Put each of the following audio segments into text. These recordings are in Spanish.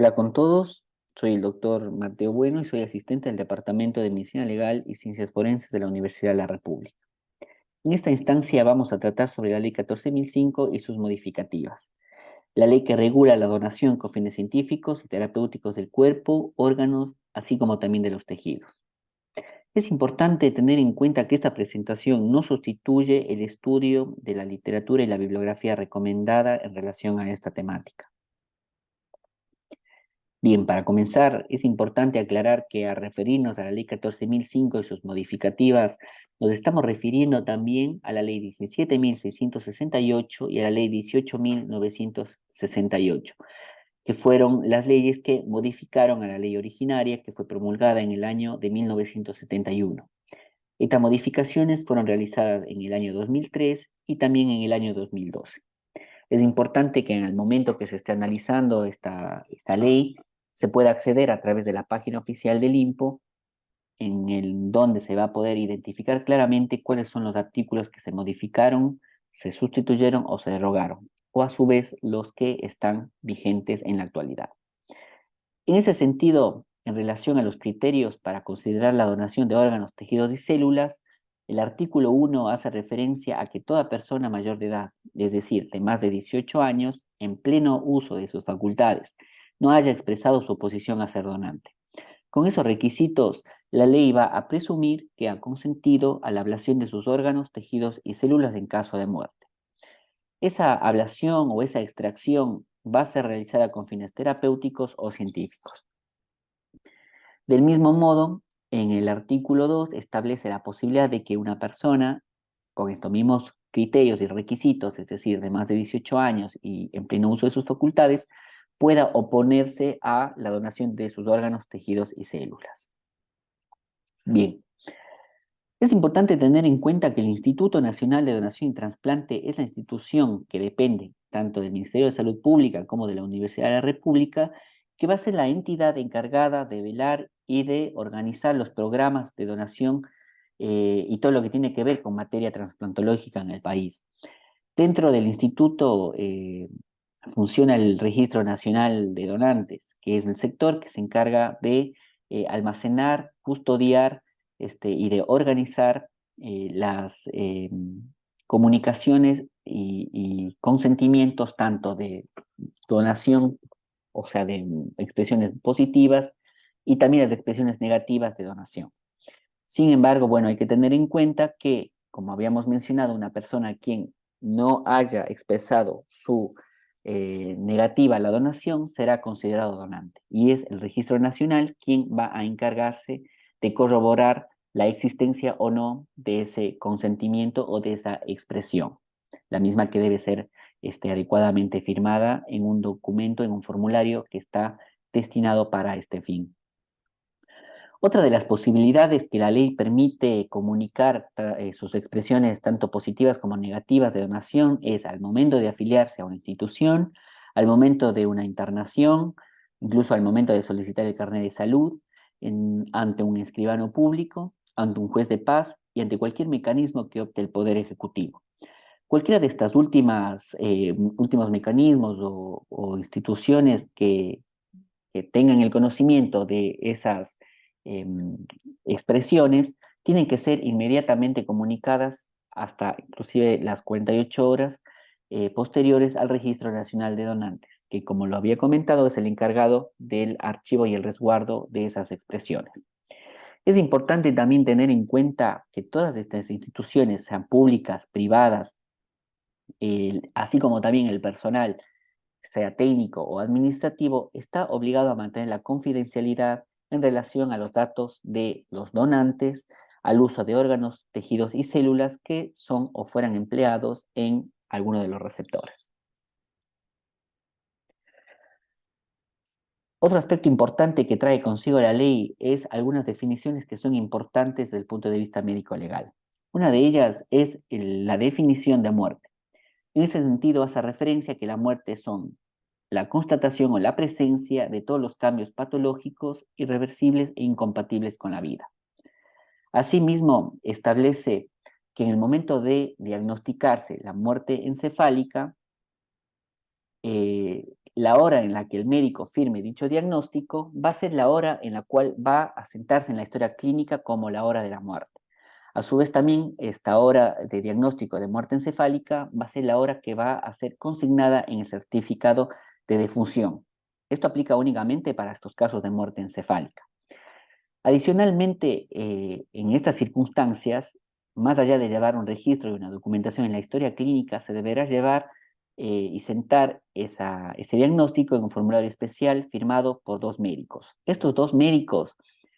Hola con todos, soy el doctor Mateo Bueno y soy asistente del Departamento de Medicina Legal y Ciencias Forenses de la Universidad de la República. En esta instancia vamos a tratar sobre la Ley 14.005 y sus modificativas. La ley que regula la donación con fines científicos y terapéuticos del cuerpo, órganos, así como también de los tejidos. Es importante tener en cuenta que esta presentación no sustituye el estudio de la literatura y la bibliografía recomendada en relación a esta temática. Bien, para comenzar, es importante aclarar que al referirnos a la Ley 14.005 y sus modificativas, nos estamos refiriendo también a la Ley 17.668 y a la Ley 18.968, que fueron las leyes que modificaron a la ley originaria que fue promulgada en el año de 1971. Estas modificaciones fueron realizadas en el año 2003 y también en el año 2012. Es importante que en el momento que se esté analizando esta ley, se pueda acceder a través de la página oficial del INPO, donde se va a poder identificar claramente cuáles son los artículos que se modificaron, se sustituyeron o se derogaron, o a su vez los que están vigentes en la actualidad. En ese sentido, en relación a los criterios para considerar la donación de órganos, tejidos y células, el artículo 1 hace referencia a que toda persona mayor de edad, es decir, de más de 18 años, en pleno uso de sus facultades, no haya expresado su oposición a ser donante. Con esos requisitos, la ley va a presumir que ha consentido a la ablación de sus órganos, tejidos y células en caso de muerte. Esa ablación o esa extracción va a ser realizada con fines terapéuticos o científicos. Del mismo modo, en el artículo 2 establece la posibilidad de que una persona con estos mismos criterios y requisitos, es decir, de más de 18 años y en pleno uso de sus facultades, pueda oponerse a la donación de sus órganos, tejidos y células. Bien, es importante tener en cuenta que el Instituto Nacional de Donación y Trasplante es la institución que depende tanto del Ministerio de Salud Pública como de la Universidad de la República, que va a ser la entidad encargada de velar y de organizar los programas de donación y todo lo que tiene que ver con materia trasplantológica en el país. Dentro del instituto funciona el Registro Nacional de Donantes, que es el sector que se encarga de almacenar, custodiar y de organizar las comunicaciones y consentimientos tanto de donación, o sea, de expresiones positivas y también las expresiones negativas de donación. Sin embargo, bueno, hay que tener en cuenta que, como habíamos mencionado, una persona a quien no haya expresado su negativa a la donación será considerado donante y es el Registro Nacional quien va a encargarse de corroborar la existencia o no de ese consentimiento o de esa expresión, la misma que debe ser adecuadamente firmada en un documento, en un formulario que está destinado para este fin. Otra de las posibilidades que la ley permite comunicar sus expresiones tanto positivas como negativas de donación es al momento de afiliarse a una institución, al momento de una internación, incluso al momento de solicitar el carnet de salud, ante un escribano público, ante un juez de paz y ante cualquier mecanismo que opte el Poder Ejecutivo. Cualquiera de estas últimos mecanismos o instituciones que tengan el conocimiento de esas expresiones tienen que ser inmediatamente comunicadas hasta inclusive las 48 horas posteriores al Registro Nacional de Donantes, que como lo había comentado es el encargado del archivo y el resguardo de esas expresiones. Es importante también tener en cuenta que todas estas instituciones, sean públicas, privadas, así como también el personal, sea técnico o administrativo, está obligado a mantener la confidencialidad en relación a los datos de los donantes, al uso de órganos, tejidos y células que son o fueran empleados en alguno de los receptores. Otro aspecto importante que trae consigo la ley es algunas definiciones que son importantes desde el punto de vista médico-legal. Una de ellas es la definición de muerte. En ese sentido, hace referencia a que la muerte son la constatación o la presencia de todos los cambios patológicos, irreversibles e incompatibles con la vida. Asimismo, establece que en el momento de diagnosticarse la muerte encefálica, la hora en la que el médico firme dicho diagnóstico va a ser la hora en la cual va a sentarse en la historia clínica como la hora de la muerte. A su vez también esta hora de diagnóstico de muerte encefálica va a ser la hora que va a ser consignada en el certificado de defunción. Esto aplica únicamente para estos casos de muerte encefálica. Adicionalmente, en estas circunstancias, más allá de llevar un registro y una documentación en la historia clínica, se deberá llevar y sentar ese diagnóstico en un formulario especial firmado por 2 médicos. Estos 2 médicos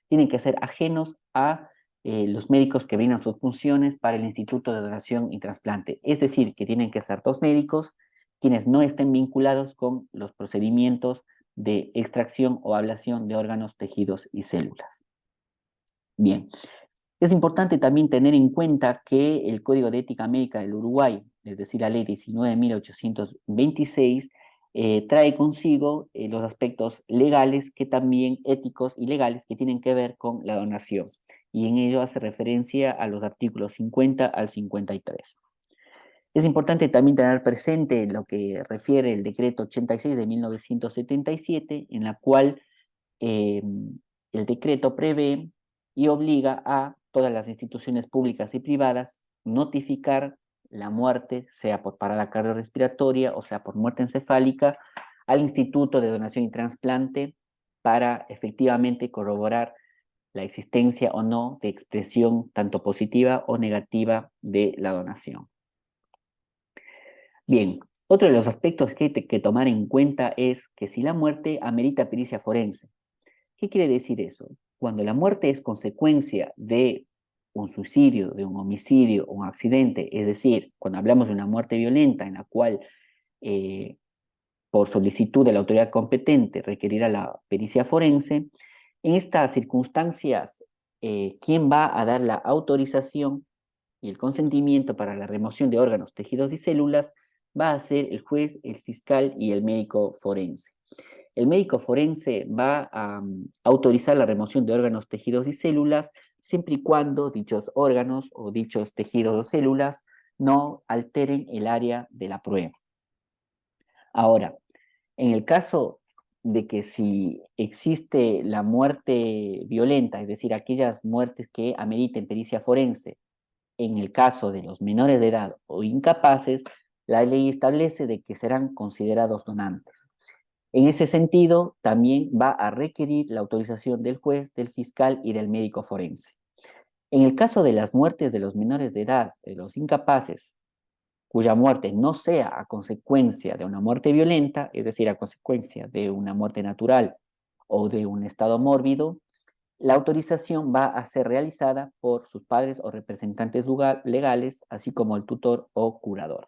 tienen que ser ajenos a los médicos que brindan sus funciones para el Instituto de Donación y Trasplante. Es decir, que tienen que ser 2 médicos quienes no estén vinculados con los procedimientos de extracción o ablación de órganos, tejidos y células. Bien, es importante también tener en cuenta que el Código de Ética Médica del Uruguay, es decir, la ley 19.826, trae consigo los aspectos legales que también éticos y legales que tienen que ver con la donación. Y en ello hace referencia a los artículos 50 al 53. Es importante también tener presente lo que refiere el decreto 86 de 1977, en la cual eh, el decreto prevé y obliga a todas las instituciones públicas y privadas notificar la muerte, sea por parada cardiorrespiratoria o sea por muerte encefálica, al Instituto de Donación y Trasplante para efectivamente corroborar la existencia o no de expresión tanto positiva o negativa de la donación. Bien, otro de los aspectos que hay que tomar en cuenta es que si la muerte amerita pericia forense. ¿Qué quiere decir eso? Cuando la muerte es consecuencia de un suicidio, de un homicidio, un accidente, es decir, cuando hablamos de una muerte violenta en la cual por solicitud de la autoridad competente requerirá la pericia forense, en estas circunstancias, ¿quién va a dar la autorización y el consentimiento para la remoción de órganos, tejidos y células? Va a ser el juez, el fiscal y el médico forense. El médico forense va a autorizar la remoción de órganos, tejidos y células siempre y cuando dichos órganos o dichos tejidos o células no alteren el área de la prueba. Ahora, en el caso de que si existe la muerte violenta, es decir, aquellas muertes que ameriten pericia forense, en el caso de los menores de edad o incapaces, la ley establece de que serán considerados donantes. En ese sentido, también va a requerir la autorización del juez, del fiscal y del médico forense. En el caso de las muertes de los menores de edad, de los incapaces, cuya muerte no sea a consecuencia de una muerte violenta, es decir, a consecuencia de una muerte natural o de un estado mórbido, la autorización va a ser realizada por sus padres o representantes legales, así como el tutor o curador.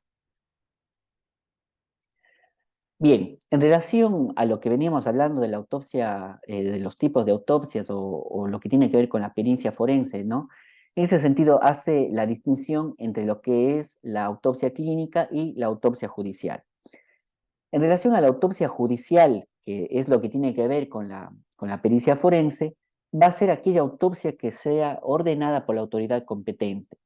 Bien, en relación a lo que veníamos hablando de la autopsia, de los tipos de autopsias o lo que tiene que ver con la pericia forense, ¿no? En ese sentido hace la distinción entre lo que es la autopsia clínica y la autopsia judicial. En relación a la autopsia judicial, que es lo que tiene que ver con la pericia forense, va a ser aquella autopsia que sea ordenada por la autoridad competente.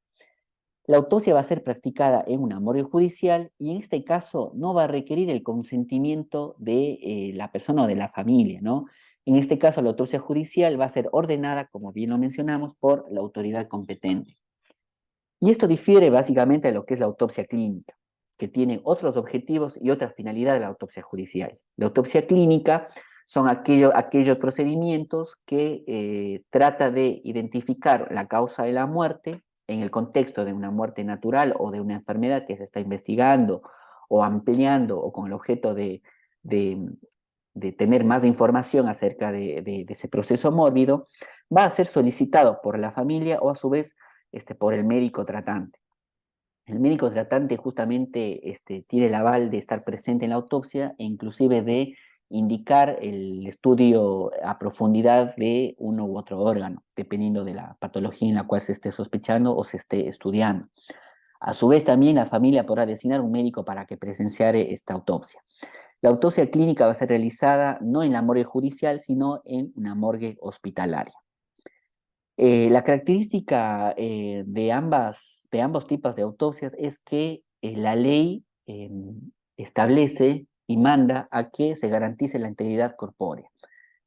La autopsia va a ser practicada en una morgue judicial y en este caso no va a requerir el consentimiento de la persona o de la familia, ¿no? En este caso la autopsia judicial va a ser ordenada, como bien lo mencionamos, por la autoridad competente. Y esto difiere básicamente de lo que es la autopsia clínica, que tiene otros objetivos y otra finalidad de la autopsia judicial. La autopsia clínica son aquellos procedimientos que trata de identificar la causa de la muerte en el contexto de una muerte natural o de una enfermedad que se está investigando o ampliando o con el objeto de, de tener más información acerca de ese proceso mórbido, va a ser solicitado por la familia o a su vez por el médico tratante. El médico tratante justamente tiene el aval de estar presente en la autopsia e inclusive de indicar el estudio a profundidad de uno u otro órgano, dependiendo de la patología en la cual se esté sospechando o se esté estudiando. A su vez también la familia podrá designar un médico para que presenciare esta autopsia. La autopsia clínica va a ser realizada no en la morgue judicial, sino en una morgue hospitalaria. La característica de ambos tipos de autopsias es que la ley establece y manda a que se garantice la integridad corpórea.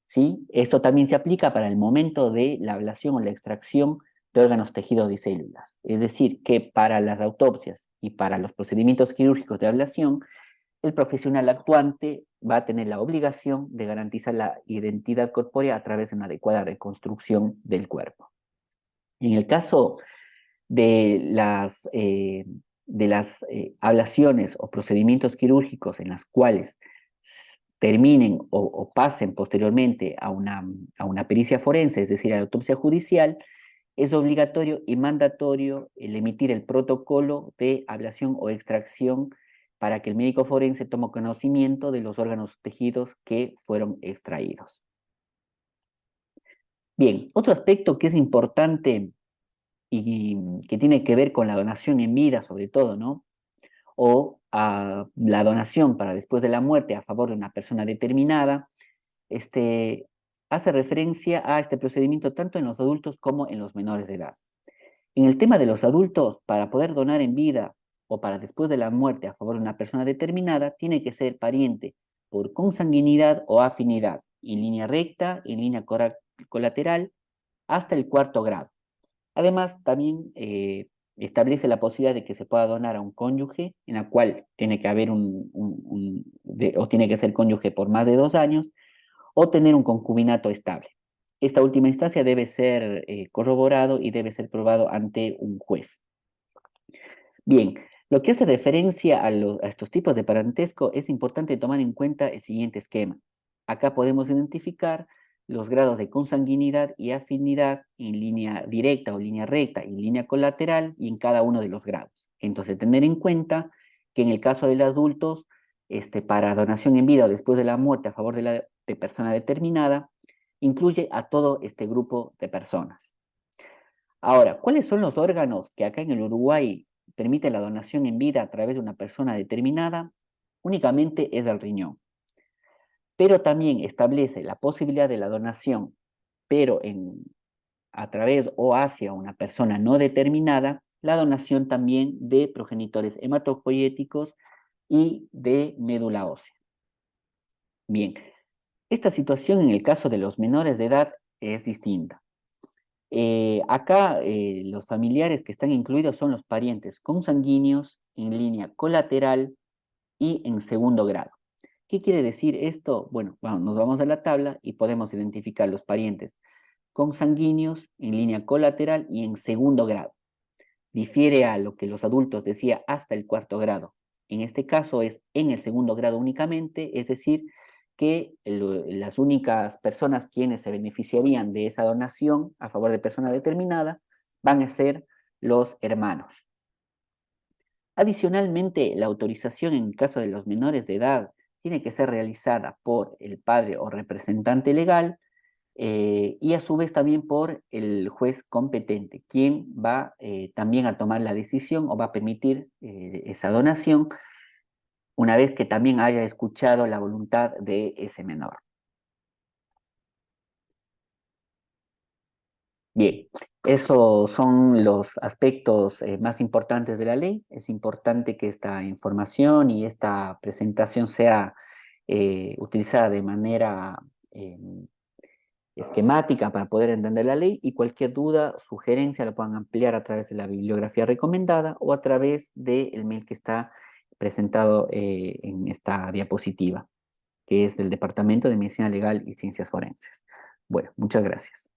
¿Sí? Esto también se aplica para el momento de la ablación o la extracción de órganos, tejidos y células. Es decir, que para las autopsias y para los procedimientos quirúrgicos de ablación, el profesional actuante va a tener la obligación de garantizar la identidad corpórea a través de una adecuada reconstrucción del cuerpo. En el caso de las ablaciones o procedimientos quirúrgicos en las cuales terminen o pasen posteriormente a una pericia forense, es decir, a la autopsia judicial, es obligatorio y mandatorio el emitir el protocolo de ablación o extracción para que el médico forense tome conocimiento de los órganos tejidos que fueron extraídos. Bien, otro aspecto que es importante y que tiene que ver con la donación en vida, sobre todo, ¿no? O la donación para después de la muerte a favor de una persona determinada, hace referencia a este procedimiento tanto en los adultos como en los menores de edad. En el tema de los adultos, para poder donar en vida o para después de la muerte a favor de una persona determinada, tiene que ser pariente por consanguinidad o afinidad, en línea recta, en línea colateral, hasta el cuarto grado. Además, también establece la posibilidad de que se pueda donar a un cónyuge, en la cual tiene que haber o tiene que ser cónyuge por más de 2 años, o tener un concubinato estable. Esta última instancia debe ser corroborado y debe ser probado ante un juez. Bien, lo que hace referencia a estos tipos de parentesco, es importante tomar en cuenta el siguiente esquema. Acá podemos identificar los grados de consanguinidad y afinidad en línea directa o línea recta y línea colateral y en cada uno de los grados. Entonces, tener en cuenta que en el caso de los adultos, para donación en vida o después de la muerte a favor de la persona determinada, incluye a todo este grupo de personas. Ahora, ¿cuáles son los órganos que acá en el Uruguay permiten la donación en vida a través de una persona determinada? Únicamente es el riñón. Pero también establece la posibilidad de la donación, pero a través o hacia una persona no determinada, la donación también de progenitores hematopoyéticos y de médula ósea. Bien, esta situación en el caso de los menores de edad es distinta. Acá los familiares que están incluidos son los parientes consanguíneos en línea colateral y en segundo grado. ¿Qué quiere decir esto? Bueno, nos vamos a la tabla y podemos identificar los parientes consanguíneos en línea colateral y en segundo grado. Difiere a lo que los adultos decía hasta el cuarto grado. En este caso es en el segundo grado únicamente, es decir, que las únicas personas quienes se beneficiarían de esa donación a favor de persona determinada van a ser los hermanos. Adicionalmente, la autorización en el caso de los menores de edad tiene que ser realizada por el padre o representante legal y a su vez también por el juez competente, quien va también a tomar la decisión o va a permitir esa donación una vez que también haya escuchado la voluntad de ese menor. Bien, esos son los aspectos más importantes de la ley. Es importante que esta información y esta presentación sea utilizada de manera esquemática para poder entender la ley, y cualquier duda, sugerencia la puedan ampliar a través de la bibliografía recomendada o a través del mail que está presentado en esta diapositiva, que es del Departamento de Medicina Legal y Ciencias Forenses. Bueno, muchas gracias.